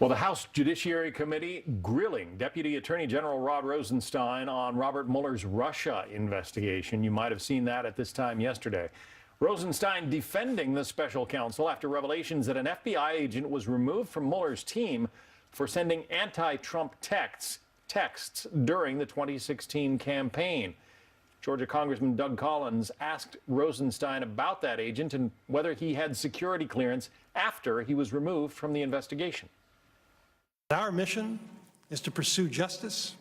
Well, the House Judiciary Committee grilling Deputy Attorney General Rod Rosenstein on Robert Mueller's Russia investigation. You might have seen that at this time yesterday. Rosenstein defending the special counsel after revelations that an FBI agent was removed from Mueller's team for sending anti-Trump texts during the 2016 campaign. Georgia Congressman Doug Collins asked Rosenstein about that agent and whether he had security clearance after he was removed from the investigation. Our mission is to pursue justice,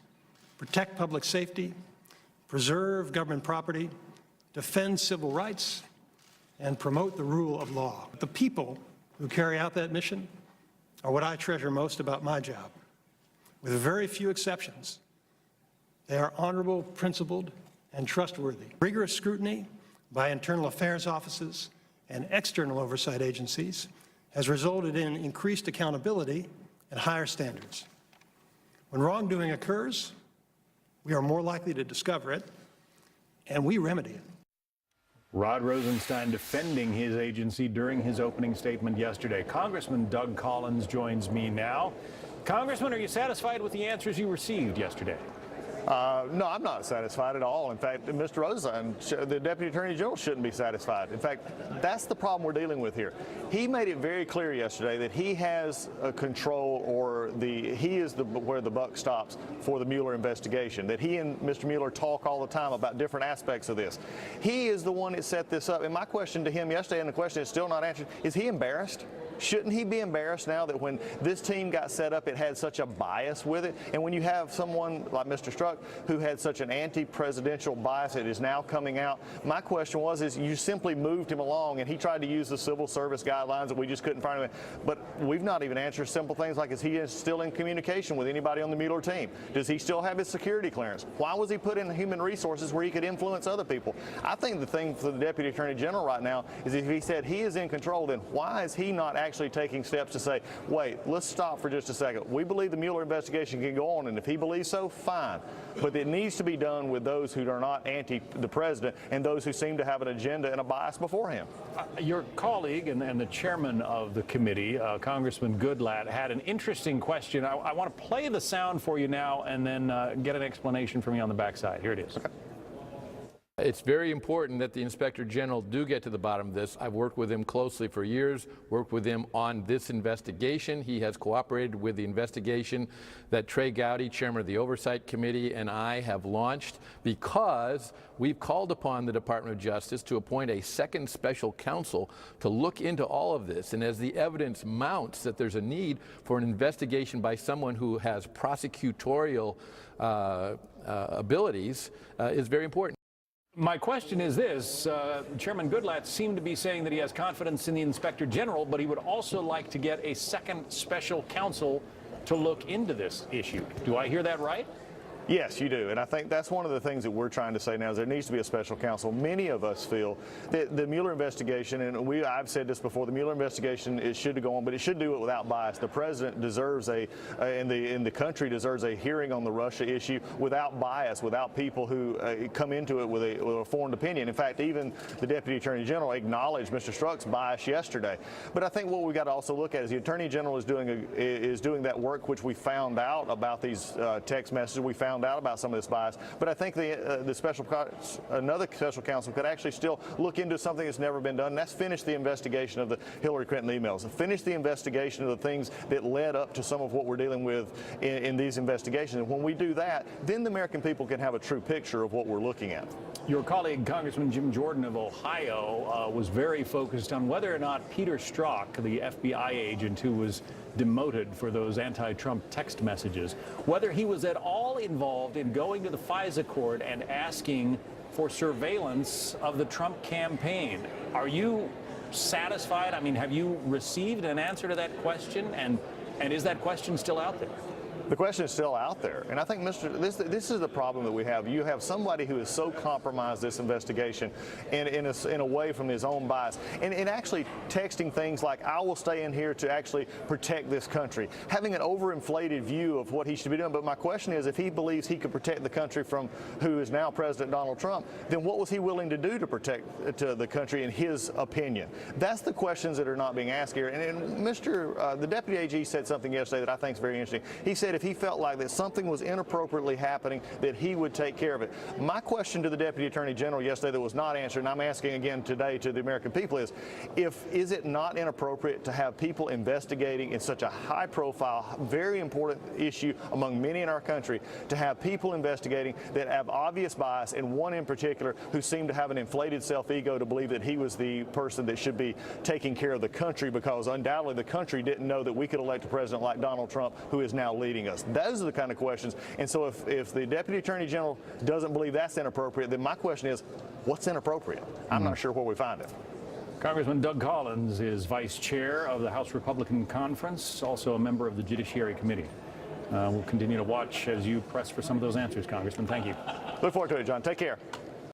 protect public safety, preserve government property, defend civil rights, and promote the rule of law. The people who carry out that mission are what I treasure most about my job. With very few exceptions, they are honorable, principled, and trustworthy. Rigorous scrutiny by internal affairs offices and external oversight agencies has resulted in increased accountability and higher standards. When wrongdoing occurs, we are more likely to discover it, and we remedy it. Rod Rosenstein defending his agency during his opening statement yesterday. Congressman Doug Collins joins me now. Congressman, are you satisfied with the answers you received yesterday? No, I'm not satisfied at all. In fact, Mr. Rosenstein, the Deputy Attorney General, shouldn't be satisfied. In fact, that's the problem we're dealing with here. He made it very clear yesterday that he has a control, or he is where the buck stops for the Mueller investigation, that he and Mr. Mueller talk all the time about different aspects of this. He is the one that set this up. And my question to him yesterday, and the question is still not answered, is he embarrassed? Shouldn't he be embarrassed now that when this team got set up, it had such a bias with it? And when you have someone like Mr. Strzok who had such an anti-presidential bias that is now coming out, my question is you simply moved him along and he tried to use the civil service guidelines that we just couldn't find him. But we've not even answered simple things like, is he still in communication with anybody on the Mueller team? Does he still have his security clearance? Why was he put in human resources where he could influence other people? I think the thing for the Deputy Attorney General right now is if he said he is in control, then why is he not actually taking steps to say, wait, let's stop for just a second. We believe the Mueller investigation can go on, and if he believes so, fine. But it needs to be done with those who are not anti the president and those who seem to have an agenda and a bias beforehand. Your colleague and the chairman of the committee, Congressman Goodlatte, had an interesting question. I want to play the sound for you now and then get an explanation from you on the backside. Here it is. Okay. It's very important that the Inspector General do get to the bottom of this. I've worked with him closely for years, worked with him on this investigation. He has cooperated with the investigation that Trey Gowdy, chairman of the Oversight Committee, and I have launched because we've called upon the Department of Justice to appoint a second special counsel to look into all of this. And as the evidence mounts that there's a need for an investigation by someone who has prosecutorial abilities is very important. My question is this. Chairman Goodlatte seemed to be saying that he has confidence in the Inspector General, but he would also like to get a second special counsel to look into this issue. Do I hear that right? Yes, you do. And I think that's one of the things that we're trying to say now is there needs to be a special counsel. Many of us feel that the Mueller investigation, and I've said this before, the Mueller investigation, it should go on, but it should do it without bias. The president deserves and the country deserves a hearing on the Russia issue without bias, without people who come into it with a formed opinion. In fact, even the Deputy Attorney General acknowledged Mr. Strzok's bias yesterday. But I think what we've got to also look at is the Attorney General is doing that work, which we found out about these text messages. We found out about some of this bias, but I think another special counsel could actually still look into something that's never been done, and that's finish the investigation of the Hillary Clinton emails, finish the investigation of the things that led up to some of what we're dealing with in these investigations. And when we do that, then the American people can have a true picture of what we're looking at. Your colleague, Congressman Jim Jordan of Ohio, was very focused on whether or not Peter Strzok, the FBI agent who was demoted for those anti-Trump text messages, whether he was at all involved in going to the FISA court and asking for surveillance of the Trump campaign. Are you satisfied? I mean, have you received an answer to that question? And is that question still out there? The question is still out there, and I think, this is the problem that we have. You have somebody who has so compromised this investigation in a way from his own bias, and actually texting things like, "I will stay in here to actually protect this country," having an overinflated view of what he should be doing. But my question is, if he believes he could protect the country from who is now President Donald Trump, then what was he willing to do to protect the country in his opinion? That's the questions that are not being asked here. And the Deputy AG said something yesterday that I think is very interesting. He said if he felt like that something was inappropriately happening, that he would take care of it. My question to the Deputy Attorney General yesterday that was not answered, and I'm asking again today to the American people, is it not inappropriate to have people investigating in such a high-profile, very important issue among many in our country, to have people investigating that have obvious bias, and one in particular who seemed to have an inflated self-ego to believe that he was the person that should be taking care of the country, because undoubtedly the country didn't know that we could elect a president like Donald Trump who is now leading us. Those are the kind of questions. And so if the Deputy Attorney General doesn't believe that's inappropriate, then my question is, what's inappropriate? I'm not sure where we find it. Congressman Doug Collins is vice chair of the House Republican Conference, also a member of the Judiciary Committee. We'll continue to watch as you press for some of those answers, Congressman. Thank you. Look forward to it, John. Take care.